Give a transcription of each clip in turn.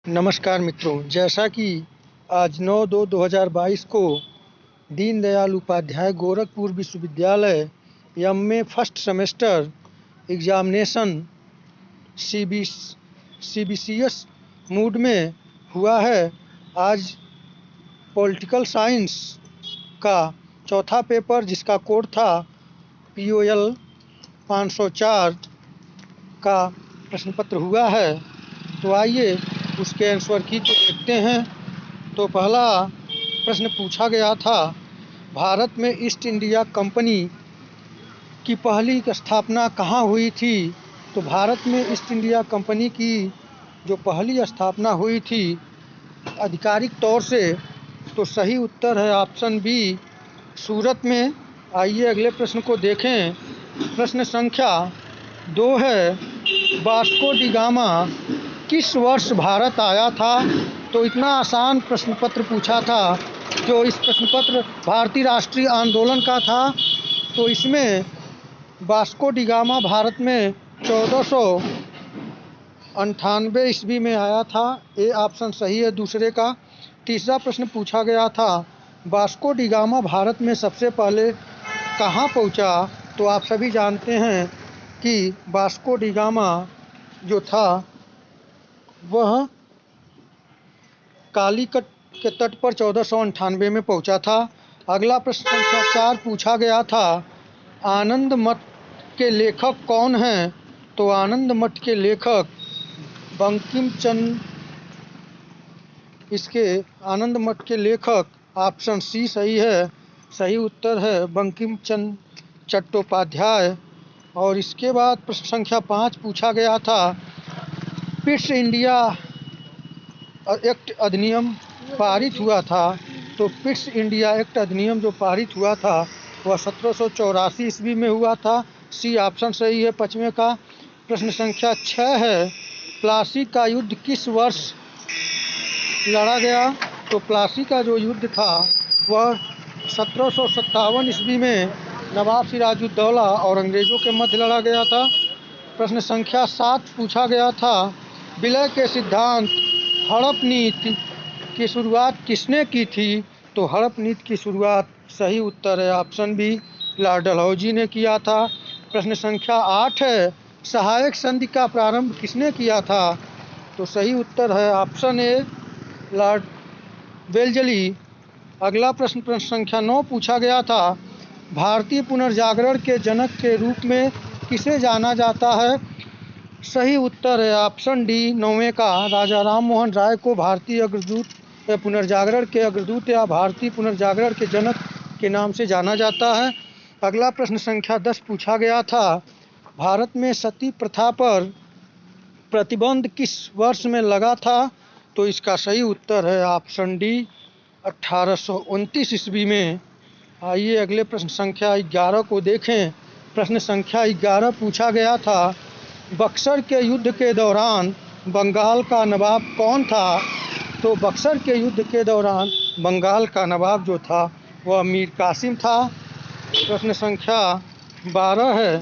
नमस्कार मित्रों, जैसा कि आज 9/2/2022 को दीनदयाल उपाध्याय गोरखपुर विश्वविद्यालय MA first semester examination CBCS mood में हुआ है। आज पॉलिटिकल साइंस का चौथा पेपर, जिसका कोड था POL 504 का प्रश्न पत्र हुआ है। तो आइए उसके आंसर की को देखते हैं। तो पहला प्रश्न पूछा गया था, भारत में ईस्ट इंडिया कंपनी की पहली स्थापना कहाँ हुई थी? तो भारत में ईस्ट इंडिया कंपनी की जो पहली स्थापना हुई थी आधिकारिक तौर से, तो सही उत्तर है ऑप्शन बी, सूरत में। आइए अगले प्रश्न को देखें। प्रश्न संख्या 2 है, वास्को डी गामा किस वर्ष भारत आया था? तो इतना आसान प्रश्न पत्र पूछा था। जो इस प्रश्न पत्र भारतीय राष्ट्रीय आंदोलन का था, तो इसमें वास्को डी गामा भारत में 1498 ईस्वी में आया था। ये ऑप्शन सही है दूसरे का। तीसरा प्रश्न पूछा गया था, वास्को डी गामा भारत में सबसे पहले कहाँ पहुँचा? तो आप सभी जानते हैं कि वास्को डी गामा जो था वह कालीकट के तट पर 1498 में पहुंचा था। अगला प्रश्न संख्या 4 पूछा गया था, आनंद मठ के लेखक कौन हैं? तो आनंद मठ के लेखक बंकिम चंद्र, इसके आनंद मठ के लेखक ऑप्शन सी सही है। सही उत्तर है बंकिम चंद्र चट्टोपाध्याय। और इसके बाद प्रश्न संख्या 5 पूछा गया था, पिट्स इंडिया एक्ट अधिनियम पारित हुआ था। तो पिट्स इंडिया एक्ट अधिनियम जो पारित हुआ था वह 1784 ईस्वी में हुआ था। सी ऑप्शन सही है पांचवें का। प्रश्न संख्या 6 है, प्लासी का युद्ध किस वर्ष लड़ा गया? तो प्लासी का जो युद्ध था वह 1757 ईस्वी में नवाब सिराजुद्दौला और अंग्रेज़ों के मध्य लड़ा गया था। प्रश्न संख्या 7 पूछा गया था, विलय के सिद्धांत हड़प नीति की शुरुआत किसने की थी? तो हड़प नीति की शुरुआत सही उत्तर है ऑप्शन बी, लॉर्ड डलहौजी ने किया था। प्रश्न संख्या 8 है, सहायक संधि का प्रारंभ किसने किया था? तो सही उत्तर है ऑप्शन ए, लॉर्ड वेल्जली। अगला प्रश्न संख्या 9 पूछा गया था, भारतीय पुनर्जागरण के जनक के रूप में किसे जाना जाता है? सही उत्तर है ऑप्शन डी, 9वें का, राजा राम मोहन राय को भारतीय अग्रदूत या पुनर्जागरण के अग्रदूत या भारतीय पुनर्जागरण के जनक के नाम से जाना जाता है। अगला प्रश्न संख्या 10 पूछा गया था, भारत में सती प्रथा पर प्रतिबंध किस वर्ष में लगा था? तो इसका सही उत्तर है ऑप्शन डी, 1829 ईस्वी में। आइए अगले प्रश्न संख्या 11 को देखें। प्रश्न संख्या 11 पूछा गया था, बक्सर के युद्ध के दौरान बंगाल का नवाब कौन था? तो बक्सर के युद्ध के दौरान बंगाल का नवाब जो था वह मीर कासिम था। प्रश्न संख्या 12 है,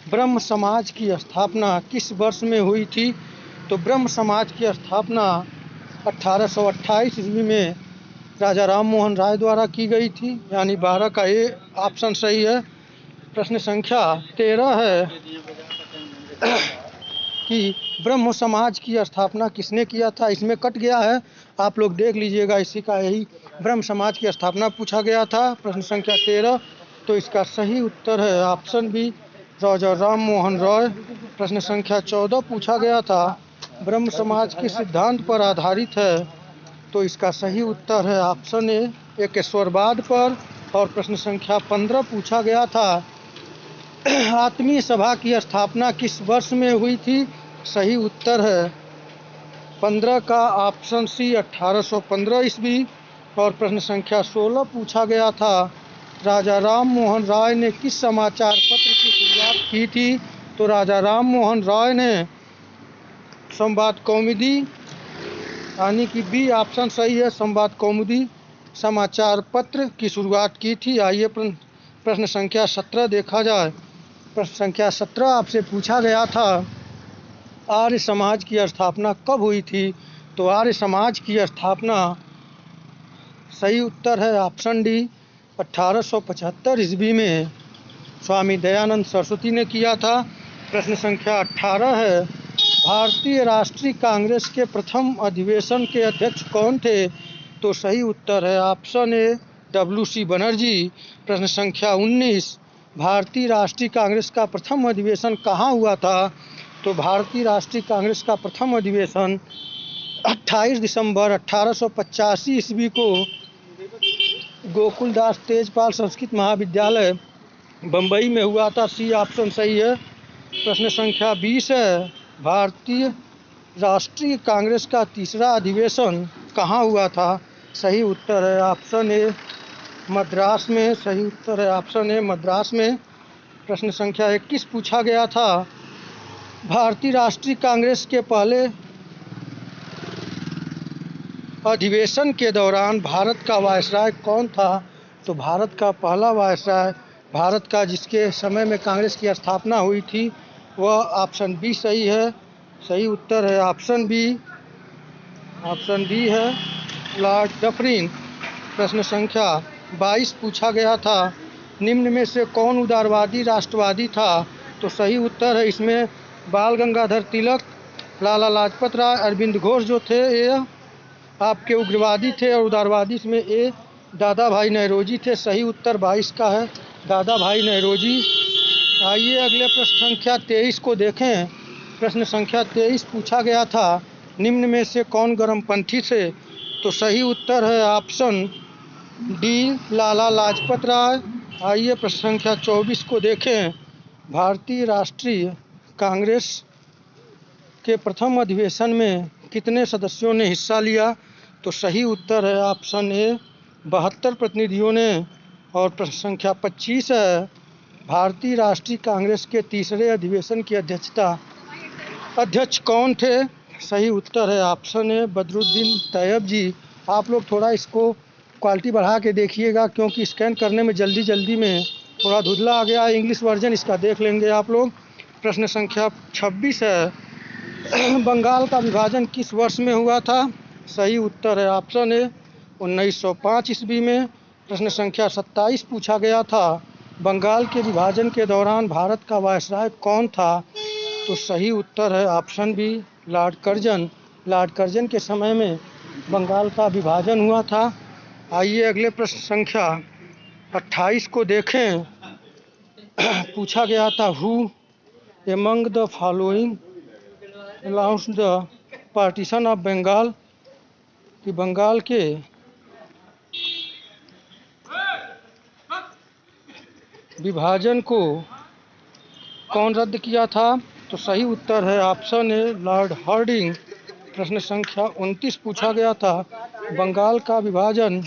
ब्रह्म समाज की स्थापना किस वर्ष में हुई थी? तो ब्रह्म समाज की स्थापना 1828 ईस्वी में राजा राम मोहन राय द्वारा की गई थी, यानी 12 का ए ऑप्शन सही है। प्रश्न संख्या 13 है कि ब्रह्म समाज की स्थापना किसने किया था? इसमें कट गया है, आप लोग देख लीजिएगा, इसी का यही ब्रह्म समाज की स्थापना पूछा गया था। प्रश्न संख्या 13, तो इसका सही उत्तर है ऑप्शन बी, राजा राम मोहन रॉय। प्रश्न संख्या 14 पूछा गया था, ब्रह्म समाज किस सिद्धांत पर आधारित है? तो इसका सही उत्तर है ऑप्शन ए, एकेश्वरवाद पर। और प्रश्न संख्या 15 पूछा गया था, आत्मीय सभा की स्थापना किस वर्ष में हुई थी? सही उत्तर है 15 का ऑप्शन सी, 1815 ईस्वी। और प्रश्न संख्या 16 पूछा गया था, राजा राम मोहन राय ने किस समाचार पत्र की शुरुआत की थी? तो राजा राम मोहन राय ने संवाद कौमुदी, यानी कि बी ऑप्शन सही है, संवाद कौमुदी समाचार पत्र की शुरुआत की थी। आइए प्रश्न संख्या 17 देखा जाए। प्रश्न संख्या 17 आपसे पूछा गया था, आर्य समाज की स्थापना कब हुई थी? तो आर्य समाज की स्थापना सही उत्तर है ऑप्शन डी 1875 ईस्वी में स्वामी दयानंद सरस्वती ने किया था। प्रश्न संख्या 18 है, भारतीय राष्ट्रीय कांग्रेस के प्रथम अधिवेशन के अध्यक्ष कौन थे? तो सही उत्तर है ऑप्शन ए WC बनर्जी। प्रश्न संख्या 19, भारतीय राष्ट्रीय कांग्रेस का प्रथम अधिवेशन कहाँ हुआ था? तो भारतीय राष्ट्रीय कांग्रेस का प्रथम अधिवेशन 28 दिसंबर 1885 ईस्वी को गोकुलदास तेजपाल संस्कृत महाविद्यालय बम्बई में हुआ था। सी ऑप्शन सही है। प्रश्न संख्या 20 है, भारतीय राष्ट्रीय कांग्रेस का तीसरा अधिवेशन कहाँ हुआ था? सही उत्तर है ऑप्शन ए मद्रास में। सही उत्तर है ऑप्शन ए मद्रास में। प्रश्न संख्या 21 पूछा गया था, भारतीय राष्ट्रीय कांग्रेस के पहले अधिवेशन के दौरान भारत का वायसराय कौन था? तो भारत का पहला वायसराय भारत का जिसके समय में कांग्रेस की स्थापना हुई थी वह ऑप्शन बी सही है। सही उत्तर है ऑप्शन बी। ऑप्शन बी है लॉर्ड डफरिन। प्रश्न संख्या 22 पूछा गया था, निम्न में से कौन उदारवादी राष्ट्रवादी था? तो सही उत्तर है इसमें बाल गंगाधर तिलक, लाला लाजपत राय, अरविंद घोष जो थे ये आपके उग्रवादी थे और उदारवादी में ए दादा भाई नेहरूजी थे। सही उत्तर 22 का है दादा भाई नेहरूजी। आइए अगले प्रश्न संख्या 23 को देखें। प्रश्न संख्या 23 पूछा गया था, निम्न में से कौन गर्मपंथी थे? तो सही उत्तर है ऑप्शन डी लाला लाजपत राय। आइए प्रश्न संख्या 24 को देखें। भारतीय राष्ट्रीय कांग्रेस के प्रथम अधिवेशन में कितने सदस्यों ने हिस्सा लिया? तो सही उत्तर है ऑप्शन ए 72 प्रतिनिधियों ने। और प्रश्न संख्या 25 है, भारतीय राष्ट्रीय कांग्रेस के तीसरे अधिवेशन की अध्यक्ष कौन थे? सही उत्तर है ऑप्शन ए बदरुद्दीन तैयब जी। आप लोग थोड़ा इसको क्वालिटी बढ़ा के देखिएगा क्योंकि स्कैन करने में जल्दी में थोड़ा धुंधला आ गया है। इंग्लिश वर्जन इसका देख लेंगे आप लोग। प्रश्न संख्या 26 है, बंगाल का विभाजन किस वर्ष में हुआ था? सही उत्तर है ऑप्शन ए 1905 ईस्वी में। प्रश्न संख्या 27 पूछा गया था, बंगाल के विभाजन के दौरान भारत का वायसराय कौन था? तो सही उत्तर है option B Lord Curzon. Lord Curzon के समय में बंगाल का विभाजन हुआ था। आइए अगले प्रश्न संख्या 28 को देखें। पूछा गया था, who among the following announce the partition of Bengal? कि बंगाल के विभाजन को कौन रद्द किया था? तो सही उत्तर है ऑप्शन ए लॉर्ड हार्डिंग। प्रश्न संख्या 29 पूछा गया था, बंगाल का विभाजन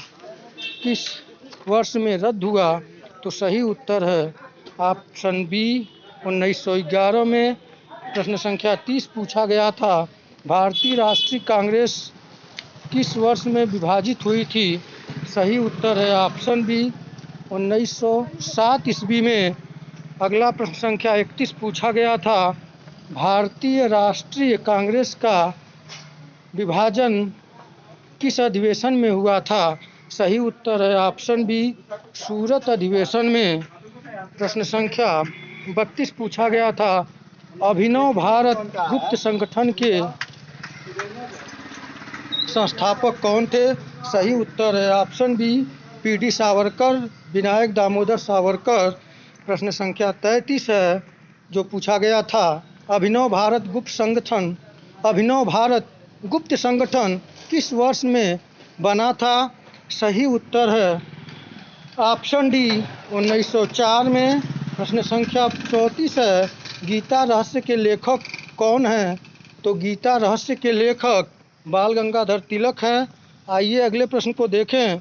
किस वर्ष में रद्द हुआ? तो सही उत्तर है ऑप्शन बी 1911 में। प्रश्न संख्या 30 पूछा गया था, भारतीय राष्ट्रीय कांग्रेस किस वर्ष में विभाजित हुई थी? सही उत्तर है ऑप्शन बी 1907 ईस्वी में। अगला प्रश्न संख्या 31 पूछा गया था, भारतीय राष्ट्रीय कांग्रेस का विभाजन किस अधिवेशन में हुआ था? सही उत्तर है ऑप्शन बी सूरत अधिवेशन में। प्रश्न संख्या 32 पूछा गया था, अभिनव भारत गुप्त संगठन के संस्थापक कौन थे? सही उत्तर है option B PD Savarkar, Vinayak Damodar Savarkar. प्रश्न संख्या 33 है जो पूछा गया था, अभिनव भारत गुप्त संगठन किस वर्ष में बना था? सही उत्तर है ऑप्शन डी 1904 में। प्रश्न संख्या 34 है, गीता रहस्य के लेखक कौन हैं? तो गीता रहस्य के लेखक बाल गंगाधर तिलक हैं। आइए अगले प्रश्न को देखें।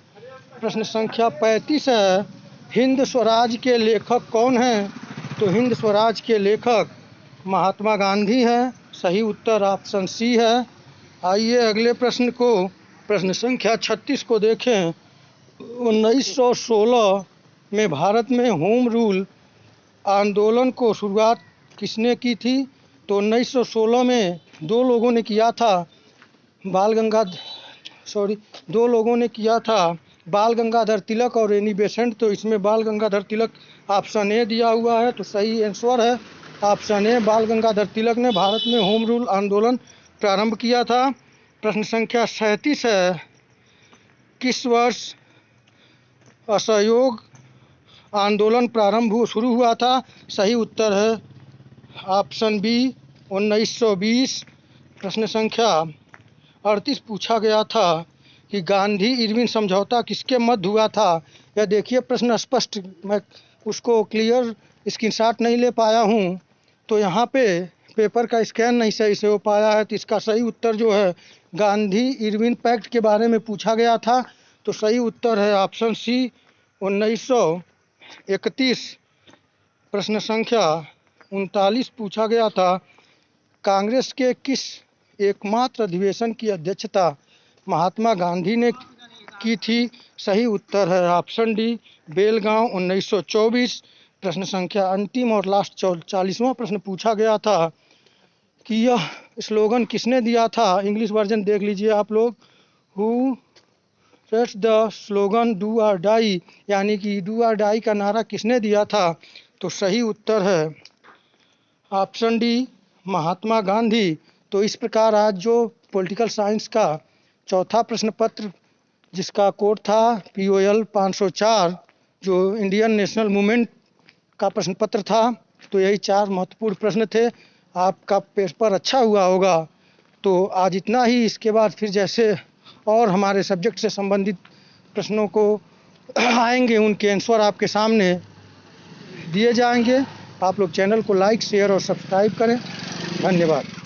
प्रश्न संख्या 35 है, हिंद स्वराज के लेखक कौन हैं? तो हिंद स्वराज के लेखक महात्मा गांधी हैं। सही उत्तर ऑप्शन सी है। आइए अगले प्रश्न संख्या 36 को देखें। 1916 में भारत में होम रूल आंदोलन को शुरुआत किसने की थी? तो 1916 में दो लोगों ने किया था, बाल दो लोगों ने किया था, बाल गंगाधर तिलक और एनी बेसेंट। तो इसमें बाल गंगाधर तिलक ऑप्शन ए दिया हुआ है, तो सही आंसर है ऑप्शन ए। बाल गंगाधर तिलक ने भारत में होम रूल आंदोलन प्रारंभ किया था। प्रश्न संख्या 37 है, किस वर्ष असहयोग आंदोलन शुरू हुआ था? सही उत्तर है ऑप्शन बी 1920। प्रश्न संख्या 38 पूछा गया था कि गांधी इरविन समझौता किसके मध्य हुआ था? यह देखिए प्रश्न स्पष्ट, मैं उसको क्लियर स्क्रीनशॉट नहीं ले पाया हूँ, तो यहाँ पे पेपर का स्कैन नहीं सही से हो पाया है। तो इसका सही उत्तर जो है गांधी इरविन पैक्ट के बारे में पूछा गया था, तो सही उत्तर है ऑप्शन सी 1931। प्रश्न संख्या 39 पूछा गया था, कांग्रेस के किस एकमात्र अधिवेशन की अध्यक्षता महात्मा गांधी ने की थी? सही उत्तर है ऑप्शन डी बेलगांव 1924। प्रश्न संख्या अंतिम और लास्ट 40वां प्रश्न पूछा गया था कि यह स्लोगन किसने दिया था? इंग्लिश वर्जन देख लीजिए आप लोग। Who sets the slogan do और डाई, यानी कि डू और डाई का नारा किसने दिया था? तो सही उत्तर है ऑप्शन डी महात्मा गांधी। तो इस प्रकार आज जो पॉलिटिकल साइंस का चौथा प्रश्न पत्र, जिसका कोड था POL 504, जो इंडियन नेशनल मूवमेंट का प्रश्न पत्र था, तो यही 4 महत्वपूर्ण प्रश्न थे। आपका पेपर अच्छा हुआ होगा। तो आज इतना ही। इसके बाद फिर जैसे और हमारे सब्जेक्ट से संबंधित प्रश्नों को आएंगे, उनके आंसर आपके सामने दिए जाएंगे। आप लोग चैनल को लाइक, शेयर और सब्सक्राइब करें। धन्यवाद।